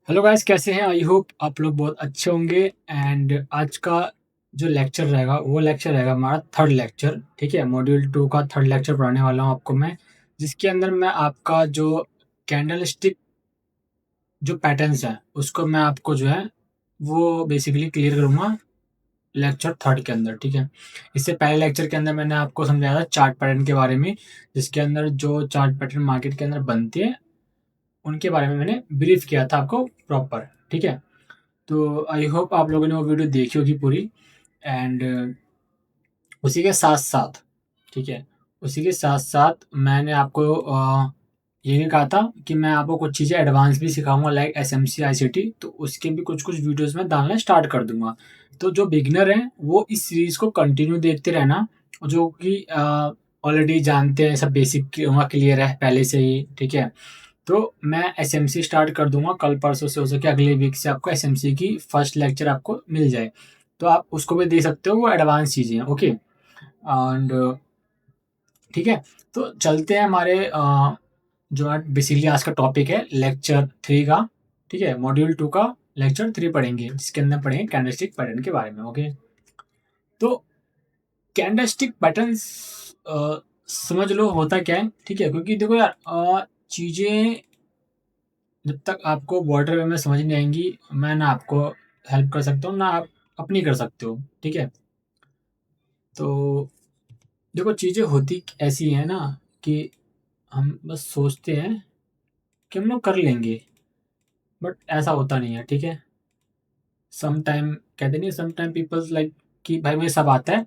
Hello guys, कैसे हैं? I hope आप लोग बहुत अच्छे होंगे। एंड आज का जो लेक्चर रहेगा वो लेक्चर रहेगा हमारा थर्ड लेक्चर। ठीक है, मॉड्यूल 2 का थर्ड लेक्चर पढ़ाने वाला हूँ आपको मैं, जिसके अंदर मैं आपका जो कैंडल स्टिक जो पैटर्न्स हैं उसको मैं आपको जो है वो बेसिकली क्लियर करूँगा लेक्चर थर्ड के अंदर। ठीक है, इससे पहले लेक्चर के अंदर मैंने आपको समझाया था चार्ट पैटर्न के बारे में, जिसके अंदर जो चार्ट पैटर्न मार्केट के अंदर बनते हैं उनके बारे में मैंने ब्रीफ किया था आपको प्रॉपर। ठीक है, तो आई होप आप लोगों ने वो वीडियो देखी होगी पूरी। एंड उसी के साथ साथ, ठीक है, उसी के साथ साथ मैंने आपको ये भी कहा था कि मैं आपको कुछ चीज़ें एडवांस भी सिखाऊंगा लाइक एस एम सी आई सी टी, तो उसके भी कुछ कुछ वीडियोज़ में डालना स्टार्ट कर दूंगा। तो जो बिगनर हैं वो इस सीरीज़ को कंटिन्यू देखते रहना, जो कि ऑलरेडी जानते हैं सब बेसिक वहाँ क्लियर है पहले से ही। ठीक है, तो मैं एसएमसी स्टार्ट कर दूँगा कल परसों से, हो सके अगले वीक से आपको एसएमसी की फर्स्ट लेक्चर आपको मिल जाए। तो आप उसको भी देख सकते हो, वो एडवांस चीज़ें हैं। ओके, एंड ठीक है, तो चलते हैं हमारे जो आज बेसिकली आज का टॉपिक है लेक्चर 3 का। ठीक है, मॉड्यूल 2 का लेक्चर 3 पढ़ेंगे, जिसके अंदर पढ़ेंगे कैंडलस्टिक पैटर्न के बारे में। ओके, तो कैंडलस्टिक पैटर्न्स समझ लो होता क्या है। ठीक है, क्योंकि देखो यार, चीज़ें जब तक आपको बॉर्डर वे में समझ नहीं आएँगी, मैं ना आपको हेल्प कर सकता हूँ, ना आप अपनी कर सकते हो। ठीक है? तो देखो, चीज़ें होती ऐसी हैं ना कि हम बस सोचते हैं कि हम लोग कर लेंगे, बट ऐसा होता नहीं है। ठीक है? सम टाइम कहते नहीं, सम टाइम पीपल्स लाइक कि भाई मुझे सब आता है,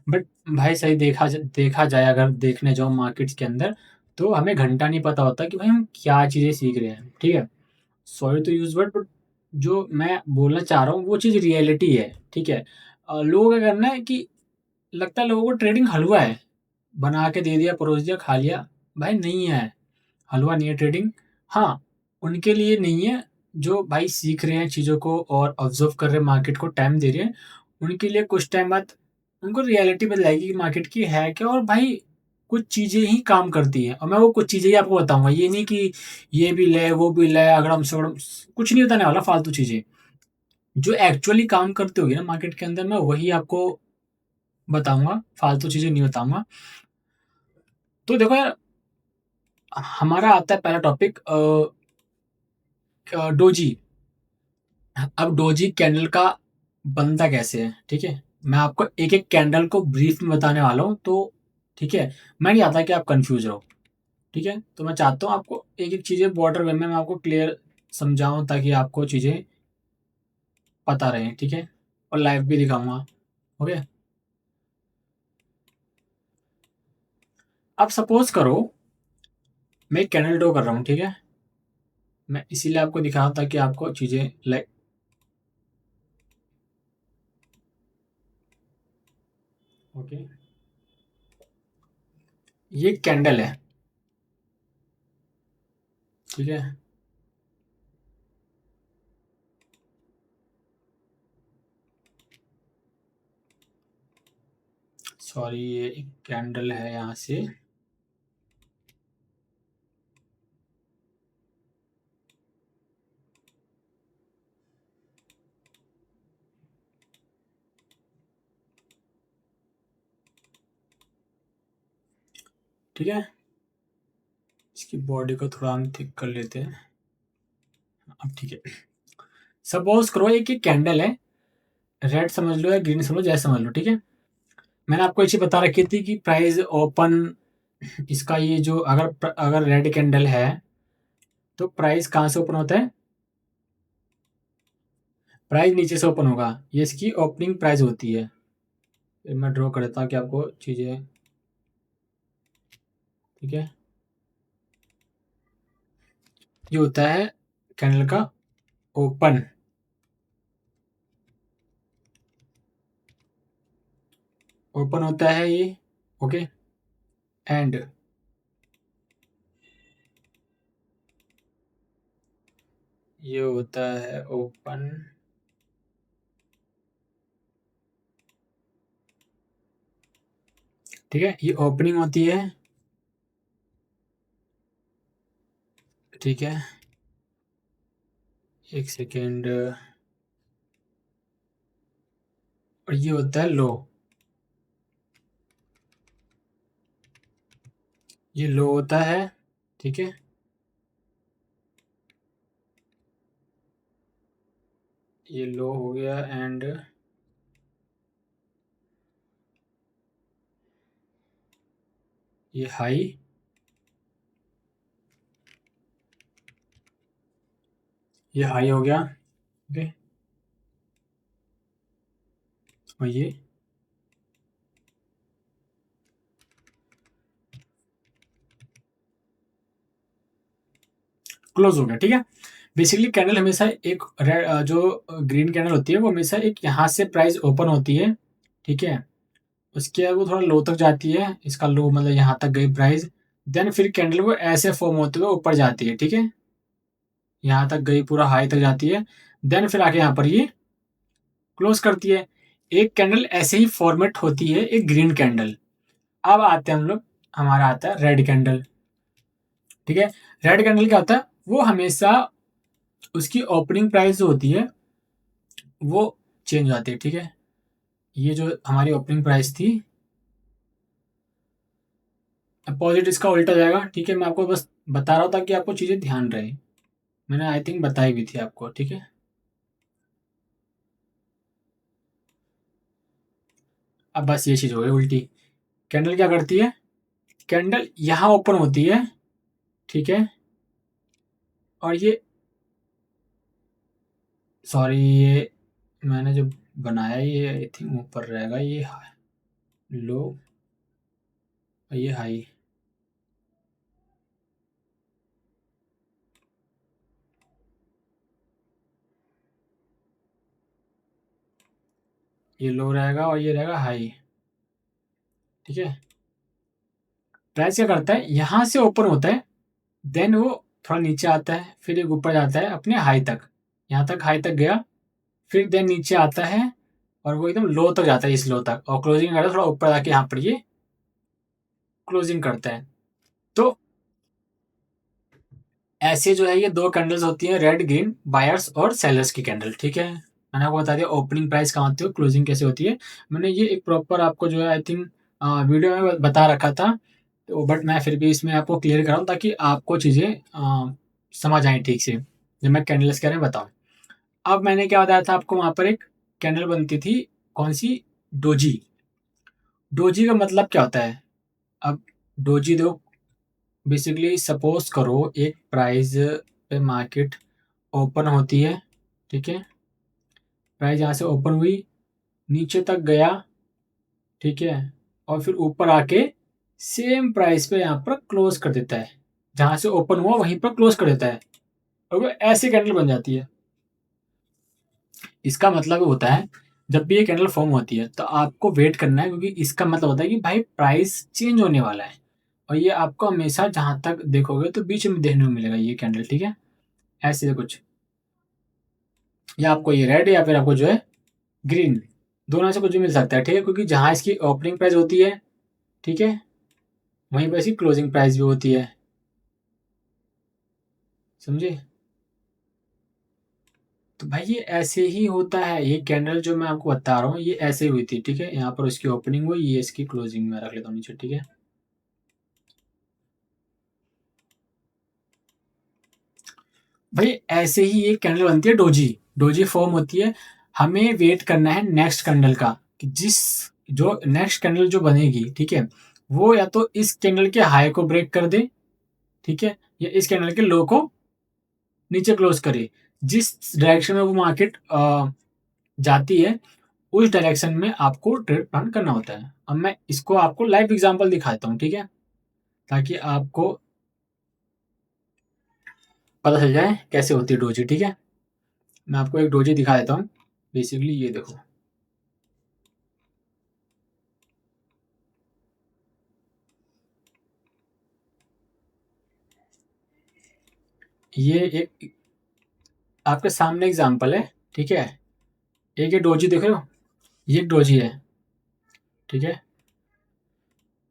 बट भाई सही देखा जाए, अगर देखने जाओ मार्केट्स के अंदर, तो हमें घंटा नहीं पता होता कि भाई हम क्या चीज़ें सीख रहे हैं। ठीक है? Sorry to use word, but जो मैं बोलना चाह रहा हूँ वो चीज़ रियलिटी है। ठीक है? लोगों का करना है कि लगता है लोगों को ट्रेडिंग हलवा है, बना के दे दिया, परोस दिया, खा लिया। भाई नहीं है, हलवा नहीं है ट्रेडिंग। हाँ, उनके लिए नहीं है जो भाई सीख रहे हैं चीज़ों को और ऑब्ज़र्व कर रहे हैं, मार्केट को टाइम दे रहे हैं। उनके लिए कुछ टाइम बाद उनको रियलिटी पता लगेगी कि मार्केट की है क्या, और भाई कुछ चीज़ें ही काम करती हैं, और मैं वो कुछ चीज़ें ही आपको बताऊँगा। ये नहीं कि ये भी ले, वो भी ले, अगड़म-सगड़म कुछ नहीं बताने वाला फालतू चीज़ें। जो एक्चुअली काम करती होगी ना मार्केट के अंदर, मैं वही आपको बताऊँगा, फालतू चीज़ें नहीं बताऊँगा। तो देखो यार, हमारा आता है पहला टॉपिक डोजी। अब डोजी कैंडल का बनता कैसे है, ठीक है? मैं आपको एक-एक कैंडल को ब्रीफ में बताने वाला हूँ, तो ठीक है? मैं नहीं चाहता कि आप कन्फ्यूज़ रहो, ठीक है? तो मैं चाहता हूँ आपको एक-एक चीज़ें बॉर्डर वे में मैं आपको क्लियर समझाऊँ, ताकि आपको चीज़ें पता रहें, ठीक है? और लाइव भी दिखाऊँगा, ओके? अब सपोज़ करो मैं एक कैंडल ड्रॉ कर रहा हूँ, ठीक है? मैं इसीलिए आपको दिखा रहा था कि आपको चीज़ें लाइक ओके, ये कैंडल है, ठीक है? सॉरी, ये एक कैंडल है यहाँ से। ठीक है, इसकी बॉडी को थोड़ा हम थिक कर लेते हैं। अब ठीक है, सपोज करो एक ये कैंडल है, रेड समझ लो या ग्रीन समझ लो, जैसे समझ लो, ठीक है? मैंने आपको एक चीज़ बता रखी थी कि प्राइस ओपन, इसका ये जो अगर रेड कैंडल है तो प्राइस कहाँ से ओपन होता है? प्राइस नीचे से ओपन होगा, ये इसकी ओपनिंग प्राइस होती है। फिर मैं ड्रॉ कर देता हूँ कि आपको चीज़ें, ठीक है? ये होता है कैंडल का ओपन, ओपन होता है ये, ओके? एंड ये होता है ओपन, ठीक है? ये ओपनिंग होती है, ठीक है? एक सेकेंड। और ये होता है लो, ये लो होता है, ठीक है। ये लो हो गया एंड ये हाई, ये हाई हो गया, ओके। और ये क्लोज हो गया, ठीक है। बेसिकली कैंडल हमेशा एक रेड, जो ग्रीन कैंडल होती है वो हमेशा एक यहाँ से प्राइस ओपन होती है, ठीक है। उसके बाद वो थोड़ा लो तक जाती है, इसका लो मतलब यहाँ तक गई प्राइस, देन फिर कैंडल वो ऐसे फॉर्म होते हुए ऊपर जाती है, ठीक है। यहाँ तक गई, पूरा हाई तक जाती है, देन फिर आके यहाँ पर ये क्लोज करती है। एक कैंडल ऐसे ही फॉर्मेट होती है, एक ग्रीन कैंडल। अब आते हैं हम लोग, हमारा आता है रेड कैंडल, ठीक है। रेड कैंडल क्या होता है, वो हमेशा उसकी ओपनिंग प्राइस जो होती है वो चेंज हो जाती है, ठीक है। ये जो हमारी ओपनिंग प्राइस थी, अपोजिट इसका उल्टा जाएगा, ठीक है। मैं आपको बस बता रहा हूँ ताकि आपको चीज़ें ध्यान रहे। मैंने आई थिंक बताई भी थी आपको, ठीक है। अब बस ये चीज़ हो गई उल्टी। कैंडल क्या करती है, कैंडल यहाँ ओपन होती है, ठीक है। और ये, सॉरी, ये मैंने जो बनाया ये आई थिंक ऊपर रहेगा, ये लो और ये हाई। ये लो रहेगा और ये रहेगा हाई, ठीक है। प्राइस क्या करता है, यहाँ से ओपन होता है, देन वो थोड़ा नीचे आता है, फिर एक ऊपर जाता है अपने हाई तक, यहाँ तक हाई तक गया, फिर देन नीचे आता है और वो एकदम लो तक जाता है, इस लो तक, और क्लोजिंग करता है थोड़ा ऊपर जाके, यहाँ पर ये क्लोजिंग करता है। तो ऐसे जो है ये दो कैंडल्स होती हैं, रेड ग्रीन, बायर्स और सेलर्स की कैंडल, ठीक है। मैंने आपको बता दिया ओपनिंग प्राइस कहाँ होती है, क्लोजिंग कैसे होती है। मैंने ये एक प्रॉपर आपको जो है आई थिंक वीडियो में बता रखा था, तो बट मैं फिर भी इसमें आपको क्लियर कराऊँ ताकि आपको चीज़ें समझ आए ठीक से, जब मैं कैंडल्स के बारे में बताऊँ। अब मैंने क्या बताया था आपको, वहाँ पर एक कैंडल बनती थी, कौन सी, डोजी। डोजी का मतलब क्या होता है, अब डोजी दो, बेसिकली सपोज करो एक प्राइस पे मार्केट ओपन होती है, ठीक है। प्राइस यहाँ से ओपन हुई, नीचे तक गया, ठीक है। और फिर ऊपर आके सेम प्राइस पे यहाँ पर क्लोज कर देता है, जहाँ से ओपन हुआ वहीं पर क्लोज कर देता है, और वो ऐसे कैंडल बन जाती है। इसका मतलब होता है, जब भी ये कैंडल फॉर्म होती है तो आपको वेट करना है, क्योंकि इसका मतलब होता है कि भाई प्राइस चेंज होने वाला है। और ये आपको हमेशा जहाँ तक देखोगे तो बीच में देखने को मिलेगा ये कैंडल, ठीक है। ऐसे कुछ, या आपको ये रेड या फिर आपको जो है ग्रीन, दोनों से कुछ भी मिल सकता है, ठीक है। क्योंकि जहाँ इसकी ओपनिंग प्राइस होती है, ठीक है, वहीं पर इसकी क्लोजिंग प्राइस भी होती है, समझे। तो भाई ये ऐसे ही होता है, ये कैंडल जो मैं आपको बता रहा हूँ ये ऐसे ही हुई थी, ठीक है। यहाँ पर उसकी ओपनिंग हुई, ये इसकी क्लोजिंग में रख लेता हूँ नीचे, ठीक है। भाई ऐसे ही एक कैंडल बनती है डोजी, डोजी फॉर्म होती है। हमें वेट करना है नेक्स्ट कैंडल का, कि जिस, जो नेक्स्ट कैंडल जो बनेगी, ठीक है, वो या तो इस कैंडल के हाई को ब्रेक कर दे, ठीक है, या इस कैंडल के लो को नीचे क्लोज करे। जिस डायरेक्शन में वो मार्केट जाती है, उस डायरेक्शन में आपको ट्रेड प्लान करना होता है। अब मैं इसको आपको लाइव एग्जांपल दिखाता हूँ, ठीक है, ताकि आपको पता चल जाए कैसे होती है डोजी, ठीक है। मैं आपको एक डोजी दिखा देता हूँ। बेसिकली ये देखो, ये एक आपके सामने एग्जांपल है, ठीक है। एक ये डोजी देख रहे हो, ये एक डोजी है, ठीक है।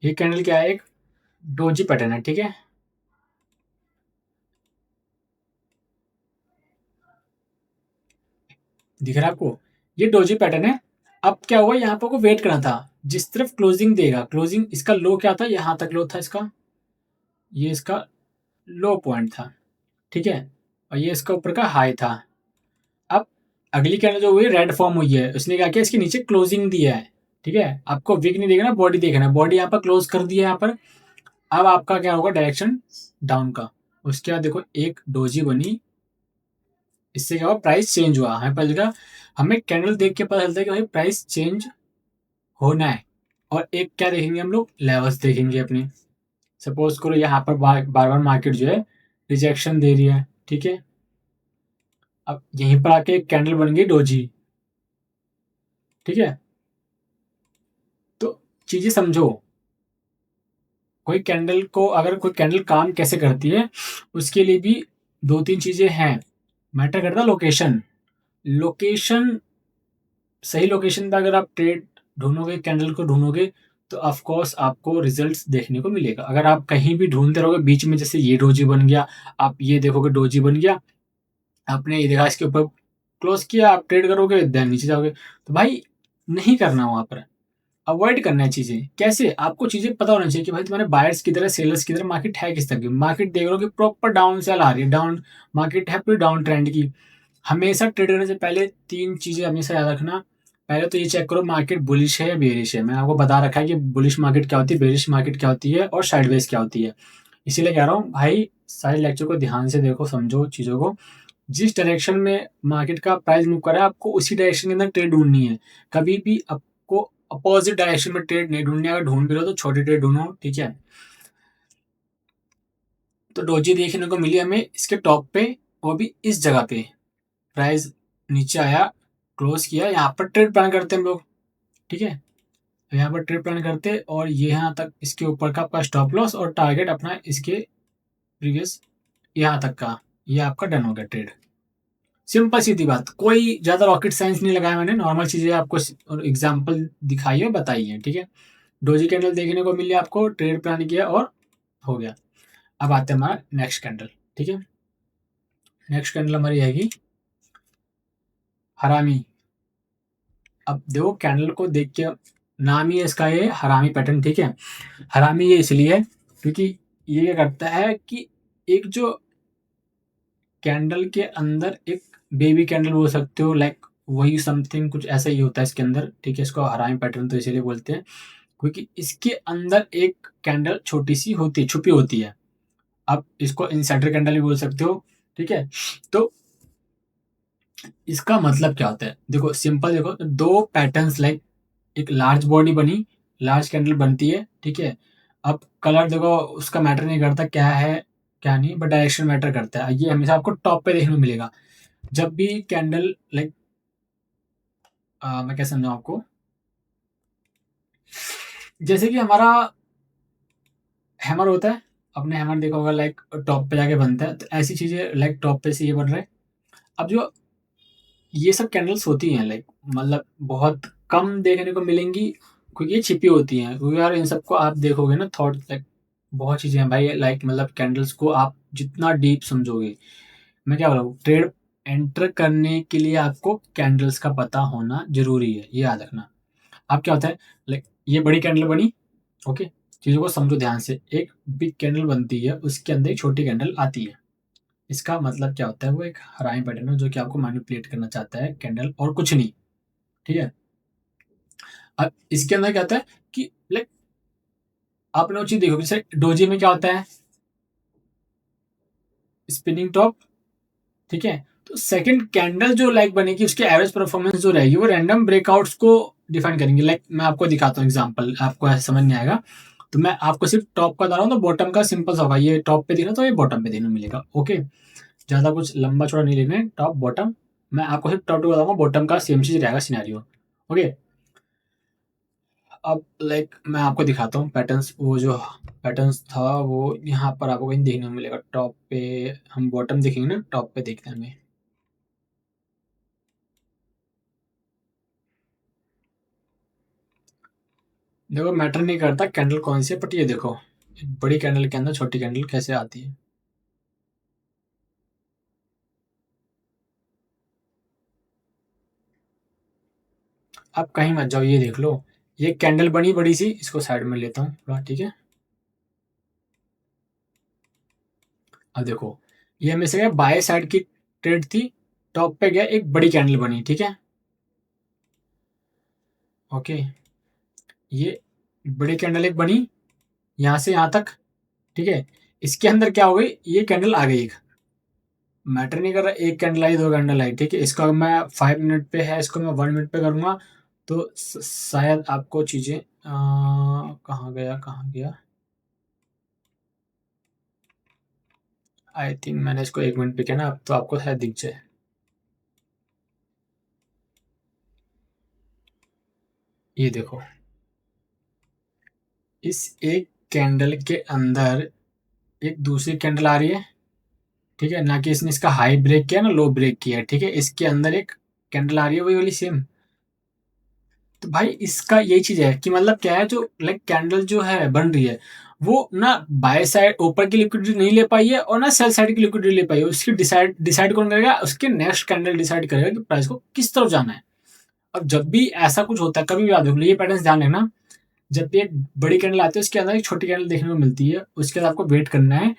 ये कैंडल क्या है, एक डोजी पैटर्न है, ठीक है। दिख रहा है आपको? ये डोजी पैटर्न है। अब क्या हुआ, यहाँ पे आपको वेट करना था। जिस तरफ क्लोजिंग देगा, क्लोजिंग इसका लो क्या था, यहाँ तक लो था इसका, ये इसका लो पॉइंट था, ठीक है? और ये इसका ऊपर का हाई था। अब अगली कैंडल जो हुई रेड फॉर्म हुई है, उसने क्या किया, इसके नीचे क्लोजिंग दिया है, ठीक है? आपको विक नहीं देखना, बॉडी देखना है। बॉडी यहाँ पर क्लोज कर दिया है यहाँ पर। अब आपका क्या होगा, डायरेक्शन डाउन का। उसके बाद देखो एक डोजी बनी, इससे क्या हुआ, प्राइस चेंज हुआ। हमें पता चला, हमें कैंडल देख के पता चलता है कि भाई प्राइस चेंज होना है। और एक क्या देखेंगे हम लोग, लेवल्स देखेंगे अपनी। सपोज करो यहाँ पर बार बार मार्केट जो है रिजेक्शन दे रही है, ठीक है? अब यहीं पर आके एक कैंडल बन गई डोजी, ठीक है? तो चीजें समझो। कोई कैंडल को, अगर कोई कैंडल काम कैसे करती है, उसके लिए भी दो तीन चीजें हैं। मैटर करता है लोकेशन। लोकेशन, सही लोकेशन पे अगर आप ट्रेड ढूंढोगे, कैंडल को ढूंढोगे, तो ऑफ कोर्स आपको रिजल्ट्स देखने को मिलेगा। अगर आप कहीं भी ढूंढते रहोगे बीच में, जैसे ये डोजी बन गया, आप ये देखोगे डोजी बन गया, आपने ये देखा, इसके ऊपर क्लोज किया, आप ट्रेड करोगे, देन नीचे जाओगे। तो भाई नहीं करना वहां पर, अवॉइड करना है चीजें। कैसे, आपको चीजें पता होना चाहिए कि भाई तुम्हारे बायर्स की तरह, सेलर्स की तरह मार्केट है किस तरह की। मार्केट देख रहे हो कि प्रॉपर डाउन सेल आ रही है, डाउन मार्केट है, पूरी डाउन ट्रेंड की। हमेशा ट्रेड करने से पहले तीन चीजें हमेशा याद रखना। पहले तो ये चेक करो मार्केट बुलिश है या बेरिश है। मैंने आपको बता रखा है कि बुलिश मार्केट क्या होती है, बेरिश मार्केट क्या होती है, और साइडवेज क्या होती है। इसीलिए कह रहा हूँ भाई, सारे लेक्चर को ध्यान से देखो, समझो चीजों को। जिस डायरेक्शन में मार्केट का प्राइस मूव कर रहा है, आपको उसी डायरेक्शन के अंदर ट्रेड ढूंढनी है। कभी भी आपको अपोजिट डायरेक्शन में ट्रेड नहीं ढूंढनी है। अगर ढूंढ भी रहे हो तो छोटी ट्रेड ढूंढो, ठीक है? तो डोजी देखने को मिली हमें इसके टॉप पे, वो भी इस जगह पे। प्राइस नीचे आया, क्लोज किया, यहाँ पर ट्रेड प्लान करते हैं हम लोग, ठीक है? तो यहाँ पर ट्रेड प्लान करते, और ये यहाँ तक इसके ऊपर का आपका स्टॉप लॉस और टारगेट अपना इसके प्रीवियस यहाँ तक का, ये आपका डन हो गया ट्रेड। सिंपल सीधी बात, कोई ज़्यादा रॉकेट साइंस नहीं लगाया मैंने, नॉर्मल चीज़ें आपको एग्जाम्पल दिखाई है, बताई है, ठीक है? डोजी कैंडल देखने को मिली आपको, ट्रेड प्लान किया और हो गया। अब आते हैं हमारा नेक्स्ट कैंडल, ठीक है? नेक्स्ट कैंडल हमारी आएगी हरामी। अब देखो कैंडल को देख के, नाम ही है इसका ये हरामी पैटर्न, ठीक है? हरामी ये इसलिए है क्योंकि ये क्या करता है कि एक जो कैंडल के अंदर एक बेबी कैंडल बोल सकते हो, लाइक वही समथिंग कुछ ऐसा ही होता है इसके अंदर, ठीक है? इसको हरामी पैटर्न तो इसीलिए बोलते हैं क्योंकि इसके अंदर एक कैंडल छोटी सी होती है, छुपी होती है। आप इसको इनसाइडर कैंडल भी बोल सकते हो, ठीक है? तो इसका मतलब क्या होता है, देखो सिंपल, देखो दो पैटर्न्स, लाइक एक लार्ज बॉडी बनी, लार्ज कैंडल बनती है, ठीक है? अब कलर देखो उसका मैटर नहीं करता क्या है क्या नहीं, बट डायरेक्शन मैटर करता है। ये हमेशा आपको टॉप पे देखने को मिलेगा जब भी कैंडल, लाइक मैं क्या समझाऊं आपको, जैसे कि हमारा हैमर होता है, आपने हैमर देखा होगा, लाइक टॉप पे जाके बनता है, तो ऐसी चीजें लाइक टॉप पे से ये बन रहा है। अब जो ये सब कैंडल्स होती हैं, लाइक मतलब बहुत कम देखने को मिलेंगी क्योंकि ये छिपी होती हैं। क्योंकि यार इन सबको आप देखोगे ना, थॉट लाइक बहुत चीज़ें हैं भाई, लाइक मतलब कैंडल्स को आप जितना डीप समझोगे, मैं क्या बोल रहा हूँ, ट्रेड एंटर करने के लिए आपको कैंडल्स का पता होना जरूरी है, ये याद रखना। आप क्या होता है, लाइक ये बड़ी कैंडल बनी, ओके? चीज़ों को समझो ध्यान से। एक बिग कैंडल बनती है, उसके अंदर एक छोटी कैंडल आती है। इसका मतलब क्या होता है, वो एक हरामी पैटर्न है जो कि आपको मैनिपुलेट करना चाहता है कैंडल, और कुछ नहीं, ठीक है? अब इसके अंदर क्या होता है कि लाइक आपने वो चीज देखो, जैसे डोजी में क्या होता है, स्पिनिंग टॉप, ठीक है? तो सेकंड कैंडल जो लाइक बनेगी, उसकी एवरेज परफॉर्मेंस जो रहेगी, वो रैंडम ब्रेकआउट्स को डिफाइन करेंगे। लाइक मैं आपको दिखाता हूँ एग्जांपल, आपको ऐसे समझ नहीं आएगा, तो मैं आपको सिर्फ टॉप का बता रहा हूँ, तो बॉटम का सिंपल सा होगा, ये टॉप पे दिखना तो ये बॉटम पे देखने मिलेगा, ओके? ज्यादा कुछ लंबा चौड़ा नहीं लेना है, टॉप बॉटम। मैं आपको सिर्फ टॉप टू बताऊंगा, बॉटम का सेम चीज रहेगा सिनेरियो, ओके? अब लाइक मैं आपको दिखाता हूँ पैटर्न्स, वो जो पैटर्न्स था वो यहाँ पर आपको कहीं देखने को मिलेगा, टॉप पे। हम बॉटम देखेंगे ना, टॉप पे देखते हैं हमें। देखो मैटर नहीं करता कैंडल कौन सी है, बट ये देखो बड़ी कैंडल के अंदर छोटी कैंडल कैसे आती है। आप कहीं मत जाओ, ये देख लो, ये कैंडल बनी बड़ी सी, इसको साइड में लेता हूँ थोड़ा, ठीक है। अब देखो, ये हमेशा क्या बाय साइड की ट्रेड थी, टॉप पे गया, एक बड़ी कैंडल बनी, ठीक है। ओके, ये बड़ी कैंडल एक बनी यहाँ से यहाँ तक, ठीक है। इसके अंदर क्या हो गई, ये कैंडल आ गई, एक मैटर नहीं कर रहा, एक कैंडल आई, दो कैंडल आई, ठीक है। इसको अगर मैं 5 मिनट पे है, इसको मैं 1 मिनट पे करूंगा तो शायद आपको चीजें कहाँ गया कहाँ गया, आई थिंक मैंने इसको 1 मिनट पे किया ना, अब तो आपको शायद दिख जाए। ये देखो, इस एक कैंडल के अंदर एक दूसरी कैंडल आ रही है, ठीक है ना, कि इसने इसका हाई ब्रेक किया ना, लो ब्रेक किया, ठीक है। इसके अंदर एक कैंडल आ रही है वही वाली सेम। तो भाई इसका यही चीज है कि मतलब क्या है, जो लाइक कैंडल जो है बन रही है, वो ना बाय साइड ऊपर की लिक्विडिटी नहीं ले पाई है और ना सेल साइड की लिक्विडिटी ले पाई है। उसकी डिसाइड डिसाइड कौन करेगा, उसके नेक्स्ट कैंडल डिसाइड करेगा कि प्राइस को किस तरफ जाना है। अब जब भी ऐसा कुछ होता है, कभी भी याद रख लो, ये पैटर्न ध्यान रखना, जब भी एक बड़ी कैंडल आती है उसके अंदर एक छोटी कैंडल देखने को मिलती है, उसके बाद आपको वेट करना है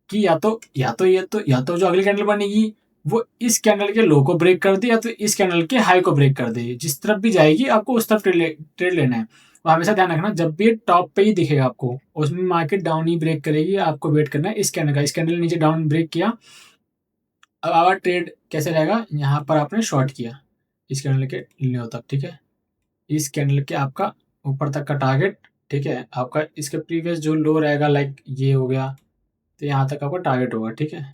कि या तो जो अगली कैंडल बनेगी वो इस कैंडल के लो को ब्रेक कर दे, या तो इस कैंडल के हाई को ब्रेक कर दे। जिस तरफ भी जाएगी आपको उस तरफ ट्रेड लेना है। और हमेशा ध्यान रखना, जब भी टॉप पे ही दिखेगा आपको, उसमें मार्केट डाउन ही ब्रेक करेगी, आपको वेट करना है इस कैंडल का। इस कैंडल ने नीचे डाउन ब्रेक किया, अब आवा ट्रेड कैसे रहेगा, यहाँ पर आपने शॉर्ट किया इस कैंडल के लो तक, ठीक है। इस कैंडल के आपका ऊपर तक का टारगेट, ठीक है, आपका इसके प्रीवियस जो लो रहेगा, लाइक ये हो गया, तो यहाँ तक आपका टारगेट होगा, ठीक है।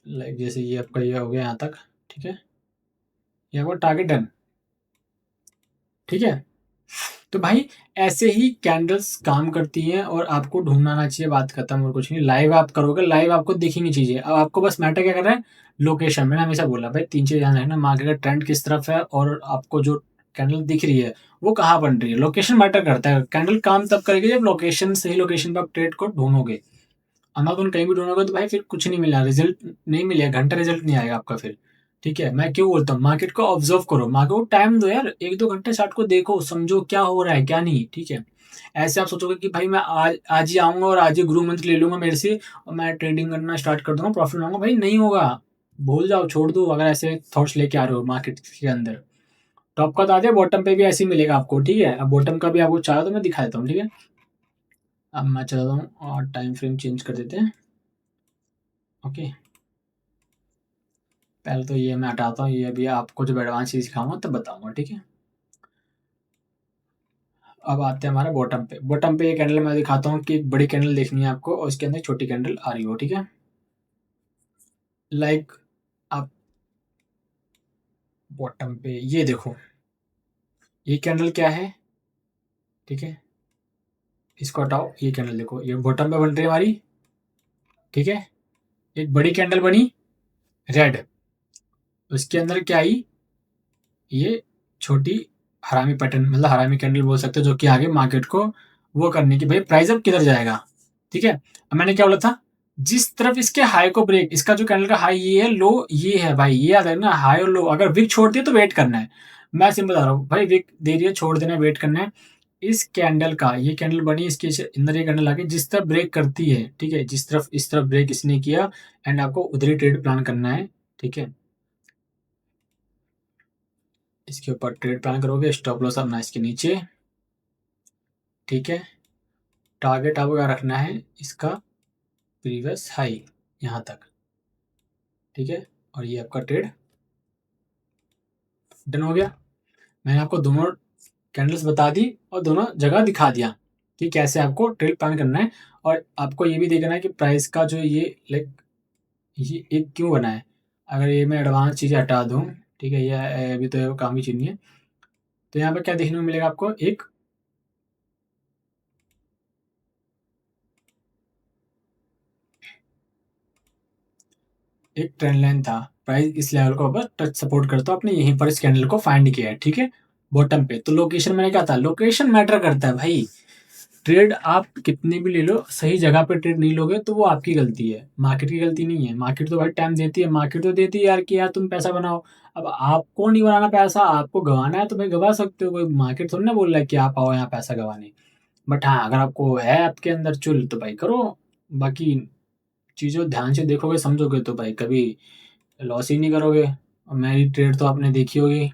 लाइक जैसे ये आपका ये हो गया यहाँ तक, ठीक है, ये आपका टारगेट डन, ठीक है। तो भाई ऐसे ही कैंडल्स काम करती हैं और आपको ढूंढना आना चाहिए, बात खत्म और कुछ नहीं। लाइव आप करोगे, लाइव आपको दिखेंगी चीजें। अब आपको बस मैटर क्या कर रहा है, लोकेशन। मैंने हमेशा बोला भाई 3 चीज ध्यान रखना, मार्केट का ट्रेंड किस तरफ है और आपको जो कैंडल दिख रही है वो कहाँ बन रही है। लोकेशन मैटर करता है, कैंडल काम तब करेगी जब लोकेशन, सही लोकेशन पर आप ट्रेड को ढूंढोगे। अनाउन कहीं भी ढूंढोगे तो भाई फिर कुछ नहीं मिला, रिजल्ट नहीं मिलेगा, घंटा रिजल्ट नहीं आएगा आपका फिर, ठीक है। मैं क्यों बोलता हूँ, मार्केट को ऑब्जर्व करो, मार्केट को टाइम दो यार, 1-2 घंटे चार्ट को देखो, समझो क्या हो रहा है क्या नहीं, ठीक है। ऐसे आप सोचोगे कि भाई मैं आज आज ही आऊंगा और आज ही गुरु मंत्र ले लूंगा मेरे से और मैं ट्रेडिंग करना स्टार्ट कर दूंगा, प्रॉफिट लाऊंगा, भाई नहीं होगा। भूल जाओ, छोड़ दो, अगर ऐसे थॉट्स लेके आ रहे हो मार्केट के अंदर। टॉप का तो आ जाए, बॉटम पे भी ऐसे ही मिलेगा आपको, ठीक है। अब बॉटम का भी आपको चाहे तो मैं दिखा देता हूँ, ठीक है। अब मैं चलता हूँ और टाइम फ्रेम चेंज कर देते हैं, ओके। पहले तो ये मैं हटाता हूँ, ये अभी आपको जब एडवांस चीज़ सिखाऊंगा तब बताऊंगा, ठीक है। अब आते हैं हमारे बॉटम पे। बॉटम पे ये कैंडल मैं दिखाता हूँ कि एक बड़ी कैंडल देखनी है आपको और उसके अंदर छोटी कैंडल आ रही हो, ठीक है। लाइक आप बॉटम पे ये देखो, ये कैंडल क्या है, ठीक है। इसको हटाओ, ये कैंडल देखो, ये बॉटम पे बन रही है हमारी, ठीक है। एक बड़ी कैंडल बनी रेड, उसके अंदर क्या आई, ये छोटी हरामी पैटर्न, मतलब हरामी कैंडल बोल सकते हो, जो कि आगे मार्केट को वो करने की भाई प्राइस अब किधर जाएगा, ठीक है। अब मैंने क्या बोला था, जिस तरफ इसके हाई को ब्रेक, इसका जो कैंडल का हाई ये है, लो ये है भाई, ये याद है ना, हाई और लो। अगर विक छोड़ दिए तो वेट करना है, मैं सिंपल बता रहा हूँ भाई, विक दे रही है छोड़ देना है, वेट करना है। इस कैंडल का, ये कैंडल बनी, इसके अंदर ये कैंडल आके जिस तरफ ब्रेक करती है, ठीक है, जिस तरफ इस तरफ ब्रेक इसने किया, एंड आपको उधर ही ट्रेड प्लान करना है, ठीक है। इसके ऊपर ट्रेड प्लान करोगे, स्टॉप लॉस अपना इसके नीचे, ठीक है। टारगेट आपको क्या रखना है, इसका प्रीवियस हाई यहाँ तक, ठीक है। और ये आपका ट्रेड डन हो गया। मैंने आपको दोनों कैंडल्स बता दी और दोनों जगह दिखा दिया कि कैसे आपको ट्रेड प्लान करना है। और आपको ये भी देखना है कि प्राइस का जो ये लाइक ये एक क्यों बना है। अगर ये मैं एडवांस चीज़ें हटा दूँ, ठीक है, ये अभी तो काम की चीज़ नहीं है, तो यहाँ पर क्या देखने को मिलेगा आपको, एक ट्रेंड लाइन था, प्राइस इस लेवल को ऊपर टच सपोर्ट करता आपने यहीं पर इस कैंडल को फाइंड किया है, ठीक है, बॉटम पे। तो लोकेशन मैंने क्या था, लोकेशन मैटर करता है भाई। ट्रेड आप कितनी भी ले लो, सही जगह पे ट्रेड नहीं लोगे तो वो आपकी गलती है, मार्केट की गलती नहीं है। मार्केट तो भाई टाइम देती है, मार्केट तो देती है यार कि यार तुम पैसा बनाओ। अब आपको नहीं बनाना पैसा, आपको गँवाना है तो भाई गँवा सकते हो, कोई मार्केट थोड़ी ना बोल रहा है कि आप आओ यहाँ पैसा गँवाने। बट हाँ, अगर आपको है आपके अंदर चुल तो भाई करो, बाकी चीज़ों ध्यान से देखोगे समझोगे तो भाई कभी लॉस ही नहीं करोगे। और मेरी ट्रेड तो आपने देखी होगी,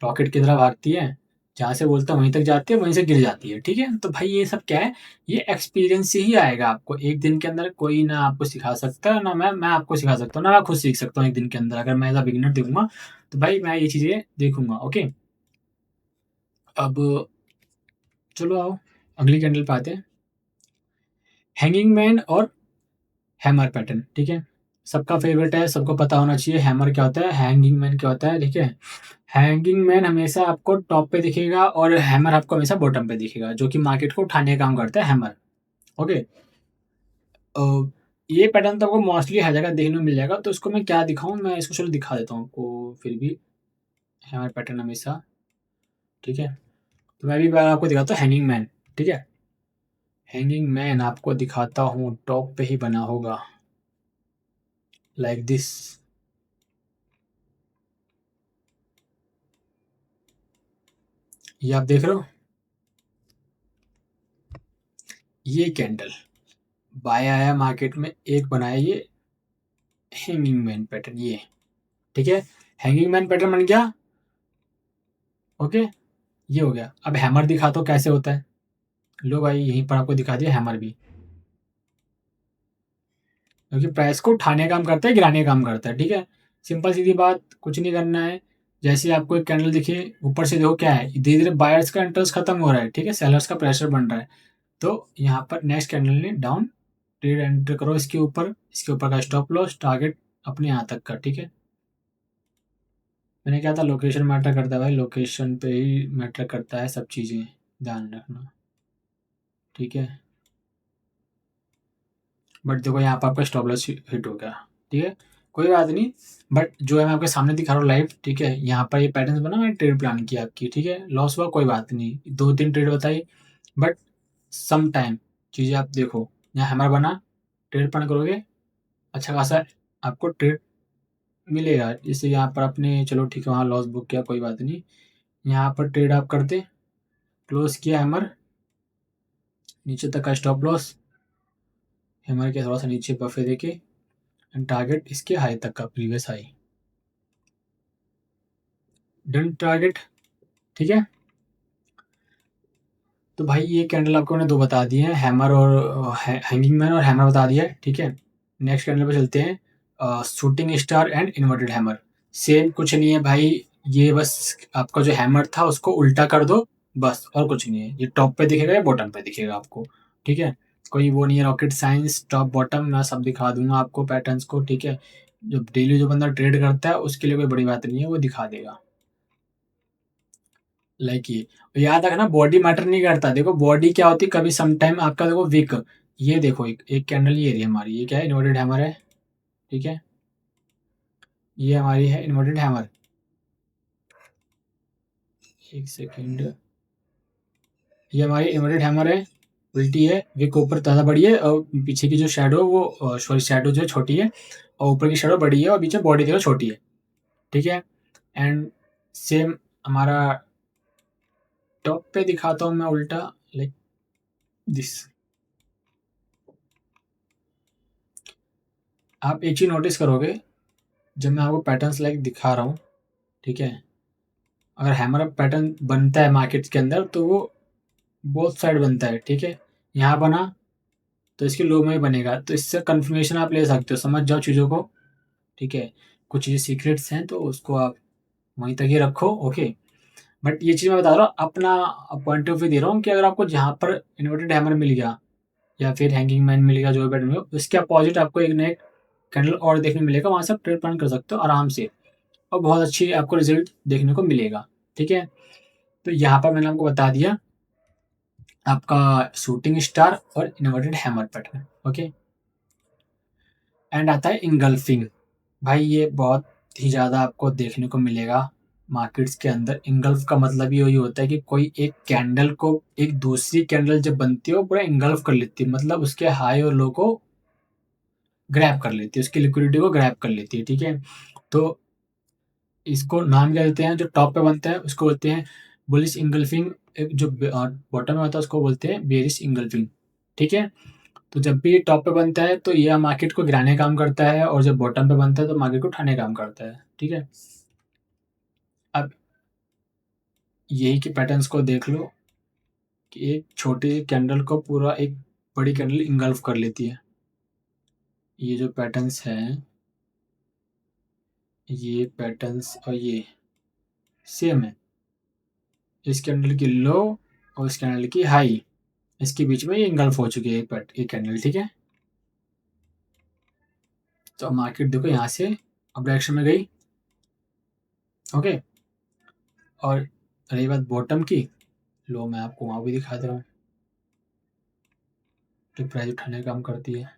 रॉकेट की तरह भागती है, जहाँ से बोलता हूँ वहीं तक जाती है, वहीं से गिर जाती है, ठीक है? तो भाई ये सब क्या है, ये एक्सपीरियंस से ही आएगा आपको। एक दिन के अंदर कोई ना आपको सिखा सकता है, ना मैं आपको सिखा सकता हूँ, ना मैं खुद सीख सकता हूँ एक दिन के अंदर। अगर मैं एज़ अ बिगिनर देखूँगा, तो भाई मैं ये चीज़ें देखूँगा, ओके? अब चलो आओ अगली कैंडल पे आते हैं। हैंगिंग मैन और हैमर पैटर्न, ठीक है? सबका फेवरेट है, सबको पता होना चाहिए हैमर क्या होता है, हैंगिंग मैन क्या होता है, ठीक है? हैंगिंग मैन हमेशा आपको टॉप पे दिखेगा और हैमर आपको हमेशा बॉटम पे दिखेगा, जो कि मार्केट को उठाने का काम करता है हैमर, ओके? ये पैटर्न तो आपको मोस्टली हर जगह देखने को मिल जाएगा, तो इसको मैं क्या दिखाऊँ? मैं इसको चलो दिखा देता हूँ आपको फिर भी। हैमर पैटर्न हमेशा, ठीक है? तो मैं भी बार आपको दिखाता हूँ हैंगिंग मैन, ठीक है? हैंगिंग मैन आपको दिखाता हूँ, टॉप पे ही बना होगा, लाइक दिस। ये आप देख रहे हो? ये कैंडल बाय आया मार्केट में, एक बनाया ये हैंगिंग मैन पैटर्न, ये ठीक है? हैंगिंग मैन पैटर्न बन गया, ओके? ये हो गया। अब हैमर दिखाता हूँ कैसे होता है। लो भाई यहीं पर आपको दिखा दिया हैमर भी, क्योंकि प्राइस को उठाने का काम करता है, गिराने का काम करता है, ठीक है? सिंपल सीधी बात, कुछ नहीं करना है। जैसे ही आपको एक कैंडल दिखे, ऊपर से देखो क्या है, धीरे धीरे बायर्स का इंटरेस्ट खत्म हो रहा है, ठीक है? सेलर्स का प्रेशर बन रहा है, तो यहाँ पर नेक्स्ट कैंडल ने डाउन ट्रेड एंटर करो इसके ऊपर का स्टॉप लॉस टारगेट अपने यहाँ तक का, ठीक है? मैंने कहा था लोकेशन मैटर करता है भाई, लोकेशन पे ही मैटर करता है सब चीज़ें, ध्यान रखना, ठीक है? बट देखो यहाँ पर आपका स्टॉप लॉस हिट हो गया, ठीक है? कोई बात नहीं, बट जो है मैं आपके सामने दिखा रहा हूँ लाइव, ठीक है? यहाँ पर ये पैटर्न्स बना, मैंने ट्रेड प्लान किया आपकी, ठीक है? लॉस हुआ कोई बात नहीं, 2-3 ट्रेड बताई, बट सम टाइम चीज़ें आप देखो, यहाँ हैमर बना, ट्रेड प्लान करोगे, अच्छा खासा आपको ट्रेड मिलेगा। जैसे यहाँ पर आपने चलो ठीक है वहाँ लॉस बुक किया, कोई बात नहीं, यहाँ पर ट्रेड आप करते, क्लोज किया हैमर, नीचे तक का स्टॉप लॉस, हैमर के थोड़ा सा नीचे बफे देके एंड टारगेट इसके हाई तक का, प्रीवियस हाई, डन टारगेट, ठीक है? तो भाई ये कैंडल आपको मैंने 2 बता दिए हैं, हैमर और हैंगिंग मैन और हैमर बता दिया है, ठीक है? नेक्स्ट कैंडल पे चलते हैं, shooting star and inverted hammer. Same कुछ नहीं है भाई, ये बस आपका जो हैमर था उसको उल्टा कर दो, बस और कुछ नहीं है। ये टॉप पे दिखेगा या बॉटम पे दिखेगा आपको, ठीक है? कोई वो नहीं है रॉकेट साइंस, टॉप बॉटम मैं सब दिखा दूँगा आपको पैटर्न्स को, ठीक है? जो डेली जो बंदा ट्रेड करता है उसके लिए कोई बड़ी बात नहीं है, वो दिखा देगा। लाइक ये याद रखना, बॉडी मैटर नहीं करता। देखो बॉडी क्या होती है, कभी सम टाइम आपका देखो वीक, ये देखो एक कैंडल ये रही हमारी, ये क्या है, इन्वर्टेड हैमर है, ठीक है? ये हमारी है इन्वर्टेड हैमर, एक सेकेंड, ये हमारी इन्वर्टेड हैमर है, उल्टी है, विक ऊपर ज़्यादा बड़ी है और पीछे की जो शैडो वो सॉरी शैडो जो है छोटी है और ऊपर की शैडो बड़ी है और पीछे बॉडी देखो छोटी है, ठीक है? एंड सेम हमारा टॉप पे दिखाता हूँ मैं उल्टा, लाइक दिस। आप एक चीज़ नोटिस करोगे, जब मैं आपको पैटर्न्स लाइक दिखा रहा हूँ, ठीक है? अगर हैमर अप पैटर्न बनता है मार्केट के अंदर तो वो बोथ साइड बनता है, ठीक है? यहाँ बना तो इसके लो में भी बनेगा, तो इससे कन्फर्मेशन आप ले सकते हो, समझ जाओ चीज़ों को, ठीक है? कुछ चीज़ें सीक्रेट्स हैं तो उसको आप वहीं तक ही रखो, ओके? बट ये चीज़ मैं बता रहा हूँ अपना पॉइंट ऑफ व्यू दे रहा हूँ कि अगर आपको जहाँ पर इन्वर्टेड हैमर मिल गया या फिर हैंगिंग मैन मिल गया, जो भी पैटर्न मिले, उसके अपोजिट आपको एक ना एक कैंडल और देखने मिलेगा, वहाँ से आप ट्रेड प्लान कर सकते हो आराम से और बहुत अच्छी आपको रिजल्ट देखने को मिलेगा, ठीक है? तो यहाँ पर मैंने आपको बता दिया आपका शूटिंग स्टार और inverted hammer pattern, okay? And आता है इंगल्फिंग। भाई ये बहुत ही ज़्यादा आपको देखने को मिलेगा, मार्केट्स के अंदर इंगल्फ का मतलब ही वही होता है कि कोई एक कैंडल को एक दूसरी कैंडल जब बनती है वो पूरा इंगल्फ कर लेती है, मतलब उसके हाई और लो को ग्रैब कर लेती है, उसकी लिक्विडिटी को ग्रैब कर लेती है, ठीक है। तो इसको नाम क्या देते हैं, जो टॉप पे बनता है उसको बोलते हैं बुलिश इंगल्फिंग, एक जो बॉटम में होता है उसको बोलते हैं बेरिश इंगल्फिंग, ठीक है। तो जब भी ये टॉप पे बनता है तो ये मार्केट को गिराने का काम करता है, और जब बॉटम पे बनता है तो मार्केट को उठाने का काम करता है, ठीक है। अब यही के पैटर्न्स को देख लो कि एक छोटी कैंडल को पूरा एक बड़ी कैंडल इंगल्फ कर लेती है। ये जो पैटर्न्स हैं, ये पैटर्न्स और ये सेम है। इस कैंडल की लो और इस कैंडल की हाई, इसके बीच में ये इंगल्फ हो चुकी है एक कैंडल, ठीक है। तो मार्केट देखो यहाँ से अप डायरेक्शन में गई, ओके। और रही बात बॉटम की, लो मैं आपको वहाँ भी दिखा दे रहा हूँ, तो प्राइस उठाने का काम करती है।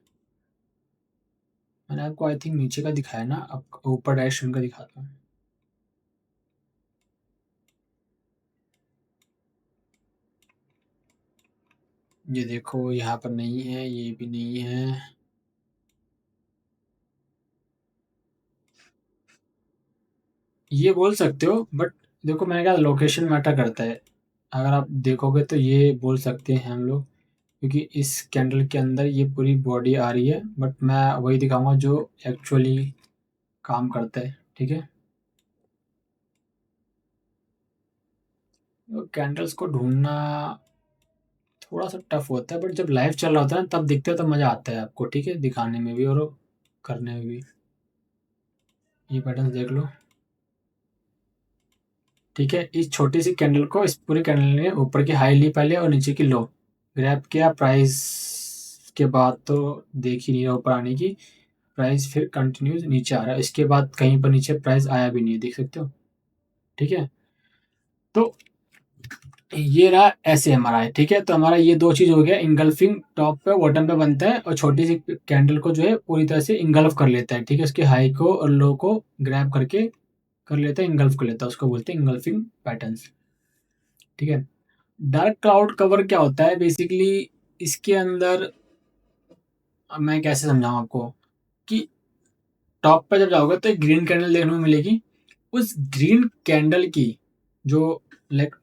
मैंने आपको आई थिंक नीचे का दिखाया ना, अब ऊपर डायरेक्शन का दिखाता हूँ। ये देखो यहाँ पर नहीं है, ये भी नहीं है, ये बोल सकते हो, बट देखो मैंने कहा लोकेशन मैटर करता है। अगर आप देखोगे तो ये बोल सकते हैं हम लोग, क्योंकि इस कैंडल के अंदर ये पूरी बॉडी आ रही है, बट मैं वही दिखाऊंगा जो एक्चुअली काम करता है, ठीक है। तो कैंडल्स को ढूंढना थोड़ा सा टफ होता है, बट जब लाइव चल रहा होता है ना तब दिखते हो तब मज़ा आता है आपको, ठीक है, दिखाने में भी और करने में भी। ये पैटर्न देख लो, ठीक है। इस छोटी सी कैंडल को इस पूरी कैंडल ने ऊपर की हाई ली पहले और नीचे की लो ग्रैब किया, प्राइस के बाद तो देख ही नहीं रहा ऊपर आने की, प्राइस फिर कंटिन्यूस नीचे आ रहा है, इसके बाद कहीं पर नीचे प्राइस आया भी नहीं है, देख सकते हो, ठीक है। तो ये रहा ऐसे हमारा है, ठीक है। तो हमारा ये दो चीज़ हो गया, इंगल्फिंग टॉप पे बॉटम पे बनता है और छोटी सी कैंडल को जो है पूरी तरह से इंगल्फ कर लेता है, ठीक है, उसके हाई को और लो को ग्रैब करके कर लेता है, इंगल्फ कर लेता है, उसको बोलते हैं इंगल्फिंग पैटर्न्स, ठीक है। डार्क क्लाउड कवर क्या होता है बेसिकली, इसके अंदर अब मैं कैसे समझाऊं आपको कि टॉप पे जब जाओगे तो एक ग्रीन कैंडल देखने को मिलेगी, उस ग्रीन कैंडल की जो लाइक,